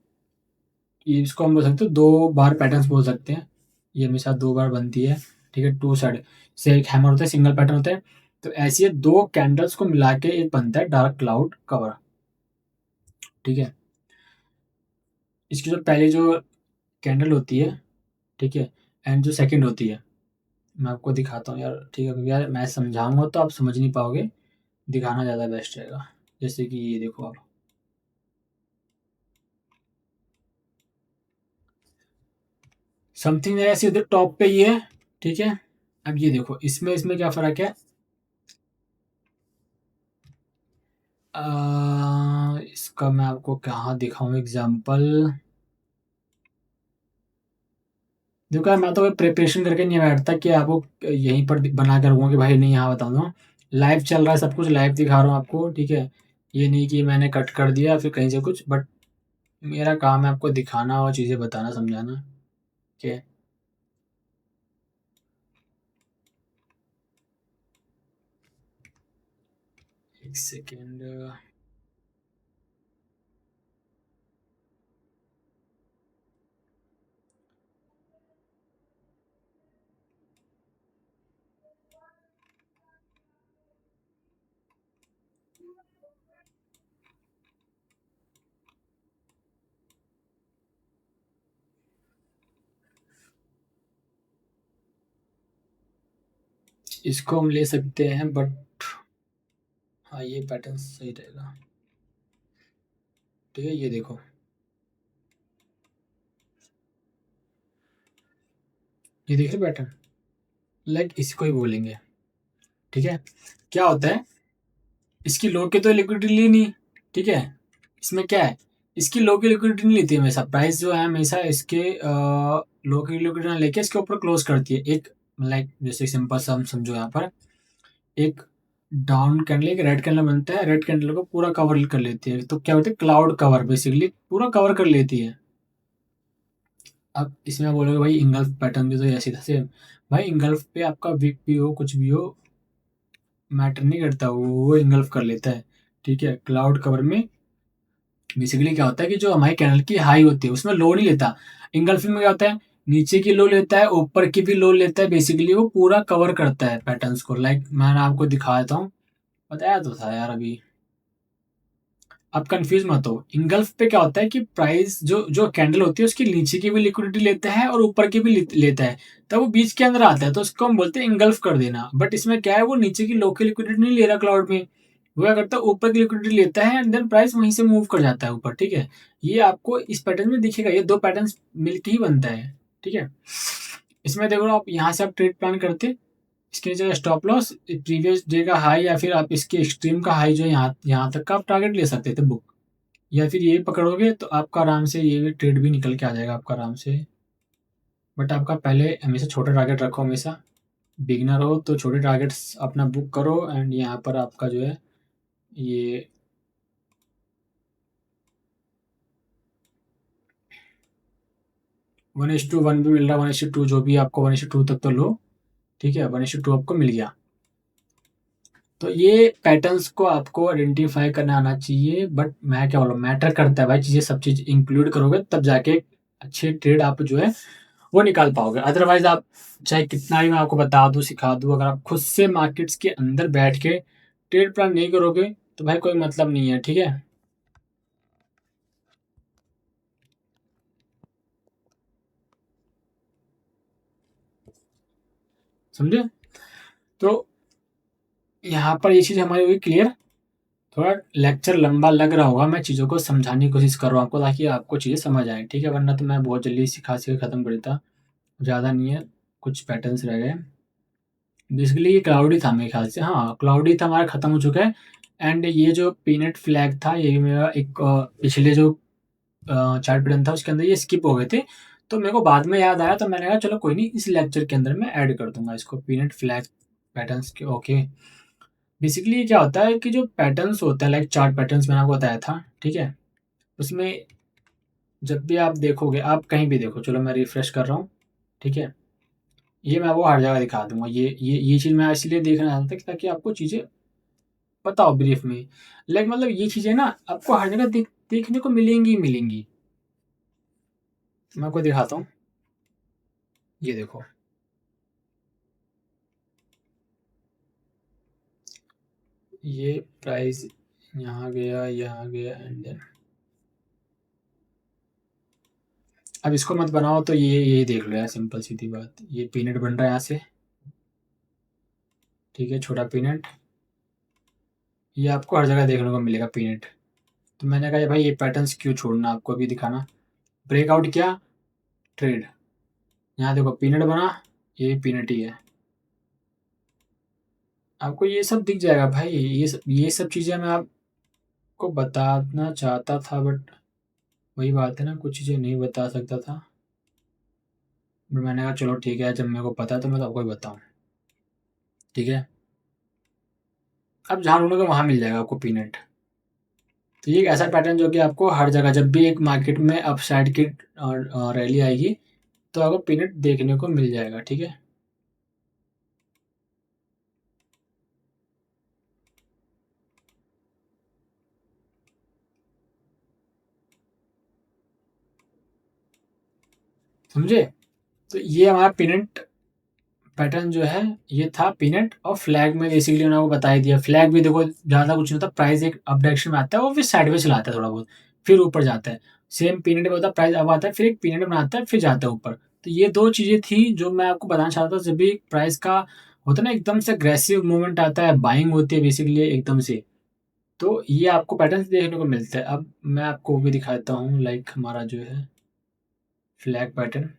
इसको हम बोल सकते हैं दो बार पैटर्न्स बोल सकते हैं, ये हमेशा दो बार बनती है, ठीक है, टू साइड से एक हैमर होता है, सिंगल पैटर्न होता है। तो ऐसी ये दो कैंडल्स को मिला के एक बनता है डार्क क्लाउड कवर, ठीक है। इसकी जो पहले जो कैंडल होती है, ठीक है, एंड जो सेकंड होती है, मैं आपको दिखाता हूँ यार, ठीक है, क्योंकि यार मैं समझाऊंगा तो आप समझ नहीं पाओगे, दिखाना ज़्यादा बेस्ट रहेगा। जैसे कि ये देखो आप, समथिंग ऐसे उधर टॉप पे ही है, ठीक है। अब ये देखो इसमें इसमें क्या फ़र्क है, इसका मैं आपको कहाँ दिखाऊँ एग्जांपल। देखो यार मैं तो कोई प्रिपरेशन करके नहीं बैठता कि आपको यहीं पर बना कर रखूँगा कि भाई नहीं यहाँ बताऊँगा, लाइव चल रहा है, सब कुछ लाइव दिखा रहा हूँ आपको, ठीक है। ये नहीं कि मैंने कट कर दिया फिर कहीं से कुछ, बट मेरा काम है आपको दिखाना और चीज़ें बताना समझाना, ठीक है। एक सेकेंड, इसको हम ले सकते हैं, बट हाँ ये पैटर्न सही रहेगा, ठीक है। ये देखो, ये देख रहे पैटर्न, लाइक इसको ही बोलेंगे, ठीक है। क्या होता है, इसकी लो की तो लिक्विडिटी ली नहीं, ठीक है। इसमें क्या है, इसकी लो की लिक्विडिटी नहीं लेती हमेशा, प्राइस जो है हमेशा इसके लो की लिक्विडिटी लेके इसके ऊपर क्लोज करती है, एक लाइक जैसे सिंपल सा हम समझो यहाँ पर, एक डाउन कैंडल एक रेड कैंडल बनता है, रेड कैंडल को पूरा कवर कर लेती है, तो क्या होता है क्लाउड कवर, बेसिकली पूरा कवर कर लेती है। अब इसमें आप बोलोगे भाई इंगल्फ पैटर्न भी तो ऐसे था सेम। भाई इंगल्फ पे आपका वीक भी हो कुछ भी हो मैटर नहीं करता, वो इंगल्फ कर लेता है। ठीक है, क्लाउड कवर में बेसिकली क्या होता है कि जो हमारी कैंडल की हाई होती है उसमें लो नहीं लेता। इंगल्फिंग में क्या होता है, नीचे की लो लेता है, ऊपर की भी लो लेता है, बेसिकली वो पूरा कवर करता है पैटर्न्स को। लाइक मैं आपको दिखा देता हूँ, बताया तो था यार अभी, आप कंफ्यूज मत हो। इंगल्फ पे क्या होता है कि प्राइस जो जो कैंडल होती है उसकी नीचे की भी लिक्विडिटी लेता है और ऊपर की भी लेता है, तब वो बीच के अंदर आता है, तो उसको हम बोलते हैं इंगल्फ कर देना। बट इसमें क्या है, वो नीचे की लो की लिक्विडिटी नहीं ले रहा क्लाउड में, वो क्या करता है ऊपर की लिक्विडिटी लेता है एंड देन प्राइस वहीं से मूव कर जाता है ऊपर। ठीक है, ये आपको इस पैटर्न में दिखेगा, ये दो पैटर्न मिलके ही बनता है। ठीक है, इसमें देखो आप यहाँ से आप ट्रेड प्लान करते, इसके नीचे स्टॉप लॉस प्रीवियस डे का हाई या फिर आप इसके एक्सट्रीम का हाई जो है यहाँ यहाँ तक का आप टारगेट ले सकते थे बुक, या फिर ये पकड़ोगे तो आपका आराम से ये भी ट्रेड भी निकल के आ जाएगा आपका आराम से। बट आपका पहले हमेशा छोटा टारगेट रखो, हमेशा बिगनर हो तो छोटे टारगेट्स अपना बुक करो। एंड यहाँ पर आपका जो है ये 1:1 भी मिल रहा है, 1:2 जो भी आपको 1:2 तक तो लो। ठीक है, 1:2 आपको मिल गया। तो ये पैटर्न्स को आपको आइडेंटिफाई करना आना चाहिए। बट मैं क्या बोलूँ, मैटर करता है भाई, चीज़ें सब चीज़ इंक्लूड करोगे तब जाके अच्छे ट्रेड आप जो है वो निकाल पाओगे। अदरवाइज आप चाहे कितना भी मैं आपको बता दूँ सिखा दूँ, अगर आप खुद से मार्केट्स के अंदर बैठ के ट्रेड प्लान नहीं करोगे तो भाई कोई मतलब नहीं है। ठीक है, समझे? तो यहाँ पर ये चीज़ हमारी हुई क्लियर। थोड़ा लेक्चर लंबा लग रहा होगा, मैं चीज़ों को समझाने की कोशिश कर रहा हूँ आपको ताकि आपको चीज़ें समझ आए। ठीक है, वरना तो मैं बहुत जल्दी सिखा सिखा खत्म कर देता। ज़्यादा नहीं है, कुछ पैटर्न्स रह गए। बेसिकली ये क्लाउडी था मेरे ख्याल से, हाँ क्लाउडी था, हमारा खत्म हो चुका है। एंड ये जो पीनट फ्लैग था ये भी मेरा एक पिछले जो चार्ट पैटर्न था उसके अंदर ये स्किप हो गए थे, तो मेरे को बाद में याद आया, तो मैंने कहा चलो कोई नहीं, इस लेक्चर के अंदर मैं ऐड कर दूंगा इसको, पीनट फ्लैग पैटर्न्स के। ओके, बेसिकली ये क्या होता है कि जो पैटर्न्स होता है लाइक चार्ट पैटर्न्स मैंने आपको बताया था। ठीक है, उसमें जब भी आप देखोगे, आप कहीं भी देखो, चलो मैं रिफ्रेश कर रहा हूँ। ठीक है, ये मैं वो हर जगह दिखा दूंगा, ये चीज़ मैं इसलिए देखना चाहता था ताकि आपको चीज़ें पता हो ब्रीफ में। लाइक मतलब ये चीज़ें ना आपको हर जगह देखने को मिलेंगी ही मिलेंगी। मैं आपको दिखाता हूँ, ये देखो, ये प्राइस यहाँ गया एंड देन अब इसको मत बनाओ, तो ये देख लो यार, सिंपल सीधी बात, ये पीनट बन रहा है यहाँ से। ठीक है, छोटा पीनट, ये आपको हर जगह देखने को मिलेगा पीनट। तो मैंने कहा भाई ये पैटर्न्स क्यों छोड़ना, आपको अभी दिखाना। ब्रेकआउट किया, ट्रेड, यहाँ देखो पीनट बना, ये पीनट ही है। आपको ये सब दिख जाएगा भाई, ये सब चीज़ें मैं आपको बताना चाहता था, बट वही बात है ना, कुछ चीज़ें नहीं बता सकता था। बट मैंने कहा चलो ठीक है, जब मेरे को पता है तो मैं तो आपको ही बताऊँ। ठीक है, अब जहाँ ढूंढोगे वहाँ मिल जाएगा आपको पीनट। तो ये एक ऐसा पैटर्न जो कि आपको हर जगह जब भी एक मार्केट में अपसाइड की रैली आएगी तो आपको पीनट देखने को मिल जाएगा। ठीक है, समझे? तो ये हमारा पीनट पैटर्न जो है ये था पीनट, और फ्लैग में बेसिकली उन्होंने आपको बता ही दिया। फ्लैग भी देखो ज़्यादा कुछ नहीं होता, प्राइस एक अप डायरेक्शन में आता है और फिर साइडवेज चलाता है थोड़ा बहुत, फिर ऊपर जाता है। सेम पीनट में होता है, प्राइस अब आता है फिर एक पीनट बनाता है फिर जाता है ऊपर। तो ये दो चीज़ें थी जो मैं आपको बताना चाहता था। जब भी प्राइस का होता है ना एकदम से अग्रेसिव मूवमेंट आता है, बाइंग होती है बेसिकली एकदम से, तो ये आपको पैटर्न देखने को मिलता है। अब मैं आपको वो भी दिखाता हूँ, लाइक हमारा जो है फ्लैग पैटर्न।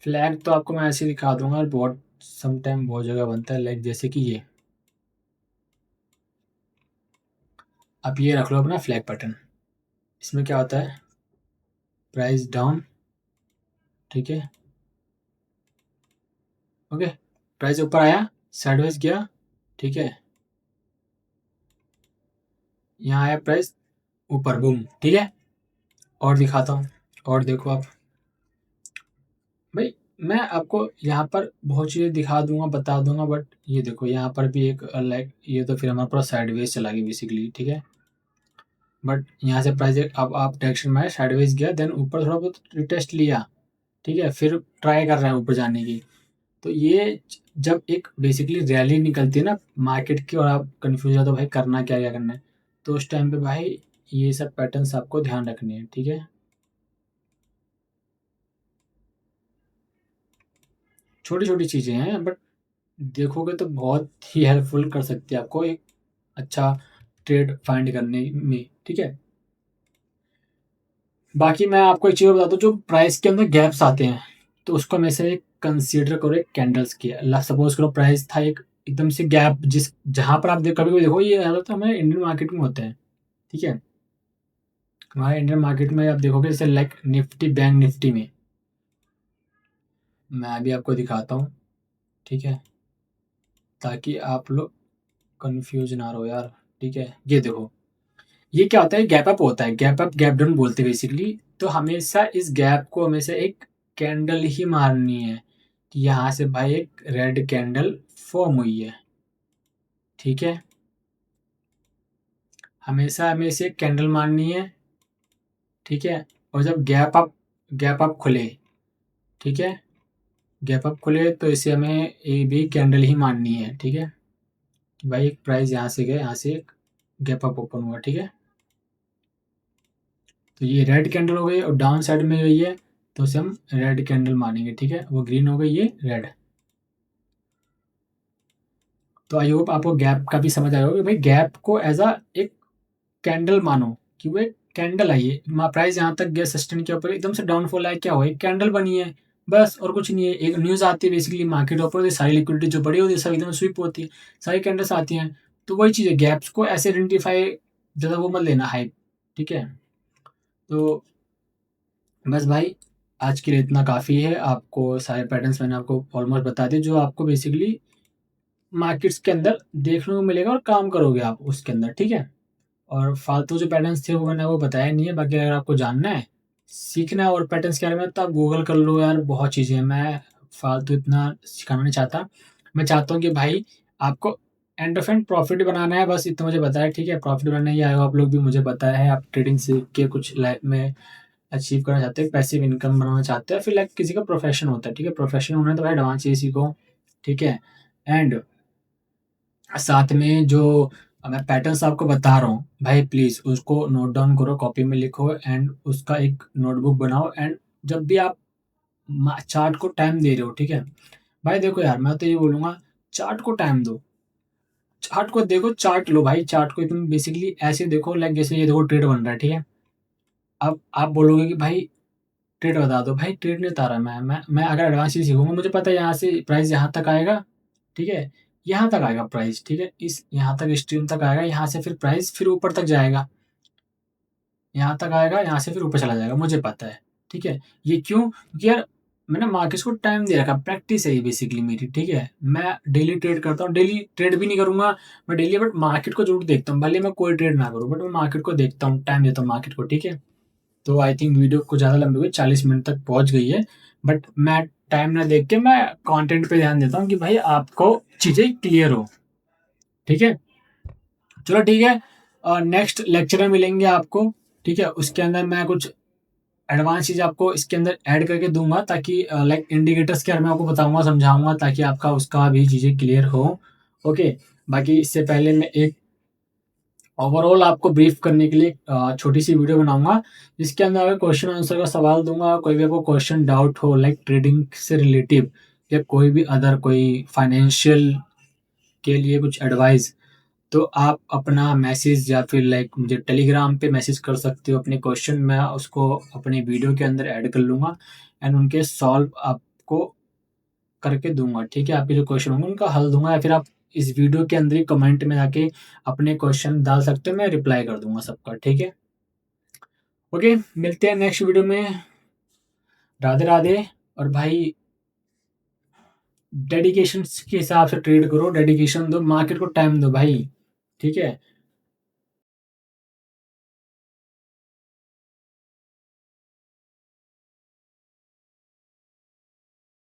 फ्लैग तो आपको मैं ऐसे ही दिखा दूंगा, बहुत सम टाइम बहुत जगह बनता है, लाइक जैसे कि ये, आप ये रख लो अपना फ्लैग पैटर्न। इसमें क्या होता है, प्राइस डाउन, ठीक है, ओके, प्राइस ऊपर आया, साइडवेज गया, ठीक है, यहाँ आया प्राइस ऊपर, बूम, ठीक है। और दिखाता हूँ, और देखो आप भाई, मैं आपको यहाँ पर बहुत चीज़ें दिखा दूंगा, बता दूंगा, बट ये देखो यहाँ पर भी एक लाइक, ये तो फिर हमारा पूरा साइडवेज चला गया बेसिकली, ठीक है। बट यहाँ से प्राइस अब आप डायरेक्शन में साइडवेज गया, देन ऊपर थोड़ा बहुत रिटेस्ट लिया, ठीक है, फिर ट्राई कर रहे हैं ऊपर जाने की। तो ये जब एक बेसिकली रैली निकलती है ना मार्केट की, और आप कंफ्यूज हो तो भाई करना क्या क्या करना है, तो उस टाइम पे भाई ये सब पैटर्न्स आपको ध्यान रखने हैं, ठीक है। छोटी छोटी चीज़ें हैं, बट देखोगे तो बहुत ही हेल्पफुल कर सकती है आपको एक अच्छा ट्रेड फाइंड करने में, ठीक है। बाकी मैं आपको एक चीज़ बताता हूँ, जो प्राइस के अंदर गैप्स आते हैं, तो उसको हमेशा एक कंसीडर करो एक कैंडल्स की। सपोज करो प्राइस था एक एकदम से गैप, जिस जहाँ पर आप कभी कभी देखो, ये हालत तो हमारे इंडियन मार्केट में होते हैं, ठीक है। हमारे इंडियन मार्केट में आप देखोगे जैसे लाइक निफ्टी, बैंक निफ्टी में, मैं अभी आपको दिखाता हूँ, ठीक है, ताकि आप लोग कंफ्यूज ना रहो यार, ठीक है। ये देखो, ये क्या होता है, गैप अप होता है, गैप अप गैप डाउन बोलते हैं बेसिकली। तो हमेशा इस गैप को हमेशा एक कैंडल ही मारनी है, कि यहाँ से भाई एक रेड कैंडल फॉर्म हुई है, ठीक है। हमेशा हमें इसे कैंडल मारनी है, ठीक है। और जब गैप अप खुले, ठीक है, गैप अप खुले तो इसे हमें ये भी कैंडल ही माननी है, ठीक है, कि भाई एक प्राइस यहाँ से गया, यहाँ से एक गैप अप ओपन हुआ, ठीक है। तो ये रेड कैंडल हो गई और डाउन साइड में गई है, तो उसे हम रेड कैंडल मानेंगे, ठीक है। वो ग्रीन हो गई, ये रेड। तो आई होप आपको गैप का भी समझ आया होगा कि भाई गैप को एज अ एक कैंडल मानो, कि वो एक कैंडल आई है, प्राइस यहाँ तक गया सस्टेन के ऊपर, एकदम से डाउनफॉल आया, क्या हुआ, एक कैंडल बनी है, बस, और कुछ नहीं है। एक न्यूज़ आती है बेसिकली मार्केट ऊपर, तो सारी लिक्विडिटी जो बड़ी होती है सब एकदम स्विप होती है, सारी कैंडल्स आती हैं। तो वही चीज़ है, गैप्स को ऐसे आइडेंटिफाई, ज़्यादा वो मत लेना हाइप, ठीक है। तो बस भाई, आज के लिए इतना काफ़ी है। आपको सारे पैटर्न्स मैंने आपको ऑलमोस्ट बता दिए, जो आपको बेसिकली मार्केट्स के अंदर देखने को मिलेगा, और काम करोगे आप उसके अंदर, ठीक है। और फालतू जो पैटर्न्स थे वो मैंने वो बताया नहीं है। बाकी अगर आपको जानना है, सीखना है और पैटर्न्स के बारे में, तो आप गूगल कर लो यार, बहुत चीज़ें हैं। मैं फालतू इतना सिखाना नहीं चाहता। मैं चाहता हूँ कि भाई आपको एंड ऑफ एंड प्रॉफिट बनाना है, बस इतना मुझे पता है, ठीक है। प्रॉफिट बनाना ही आएगा, आप लोग भी मुझे पता है, आप ट्रेडिंग सीख के कुछ लाइफ में अचीव करना चाहते हैं, पैसिव इनकम बनाना चाहते हैं, फिर लाइक किसी का प्रोफेशन होता है, ठीक है। प्रोफेशन होना है तो भाई एडवांस चीज़ सीखो, ठीक है। एंड साथ में जो मैं पैटर्न्स आपको बता रहा हूँ भाई, प्लीज़ उसको नोट डाउन करो, कॉपी में लिखो, एंड उसका एक नोटबुक बनाओ। एंड जब भी आप चार्ट को टाइम दे रहे हो, ठीक है भाई, देखो यार, मैं तो ये बोलूँगा, चार्ट को टाइम दो, चार्ट को देखो, चार्ट लो भाई, चार्ट को तुम बेसिकली ऐसे देखो, लाइक जैसे ये देखो ट्रेड बन रहा है, ठीक है। अब आप बोलोगे कि भाई ट्रेड बता दो, भाई ट्रेड नहीं बता रहा, मैं अगर एडवांस चीज़ सीखूंगा, मुझे पता है यहाँ से प्राइस यहाँ तक आएगा, ठीक है, यहाँ तक आएगा प्राइस, ठीक है, इस यहाँ तक स्ट्रीम तक आएगा, यहाँ से फिर प्राइस फिर ऊपर तक जाएगा, यहाँ तक आएगा, यहाँ से फिर ऊपर चला जाएगा, मुझे पता है, ठीक है। ये क्यों? क्योंकि यार मैंने मार्केट्स को टाइम दे रखा, प्रैक्टिस है ये बेसिकली मेरी, ठीक है। मैं डेली ट्रेड करता हूँ, डेली ट्रेड भी नहीं करूँगा मैं डेली, बट मार्केट को जरूर देखता हूँ, भले मैं कोई ट्रेड ना करूँ, बट मैं मार्केट को देखता हूँ, टाइम देता हूँ मार्केट को, ठीक है। तो आई थिंक वीडियो को ज़्यादा लंबी हुई, 40 मिनट तक पहुँच गई है, बट मैं टाइम ना देख के मैं कंटेंट पे ध्यान देता हूँ, कि भाई आपको चीज़ें क्लियर हो, ठीक है। चलो ठीक है, और नेक्स्ट लेक्चर में मिलेंगे आपको, ठीक है। उसके अंदर मैं कुछ एडवांस चीज़ आपको इसके अंदर ऐड करके दूंगा, ताकि लाइक इंडिकेटर्स के बारे में आपको बताऊंगा, समझाऊंगा, ताकि आपका उसका भी चीज़ें क्लियर हो, ओके। बाकी इससे पहले मैं एक ओवरऑल आपको ब्रीफ करने के लिए छोटी सी वीडियो बनाऊंगा, जिसके अंदर अगर क्वेश्चन आंसर का सवाल दूंगा, कोई भी आपको क्वेश्चन डाउट हो लाइक ट्रेडिंग से रिलेटिव, या कोई भी अदर कोई फाइनेंशियल के लिए कुछ एडवाइस, तो आप अपना मैसेज या फिर लाइक मुझे टेलीग्राम पे मैसेज कर सकते हो अपने क्वेश्चन, मैं उसको अपनी वीडियो के अंदर ऐड कर लूँगा, एंड उनके सॉल्व आपको करके दूंगा, ठीक है। आपके जो क्वेश्चन होंगे उनका हल दूंगा, या फिर आप इस वीडियो के अंदर ही कमेंट में जाके अपने क्वेश्चन डाल सकते हो, मैं रिप्लाई कर दूंगा सबका, ठीक है। ओके, मिलते हैं नेक्स्ट वीडियो में। राधे राधे। और भाई डेडिकेशंस के हिसाब से ट्रेड करो, डेडिकेशन दो, मार्केट को टाइम दो भाई, ठीक है?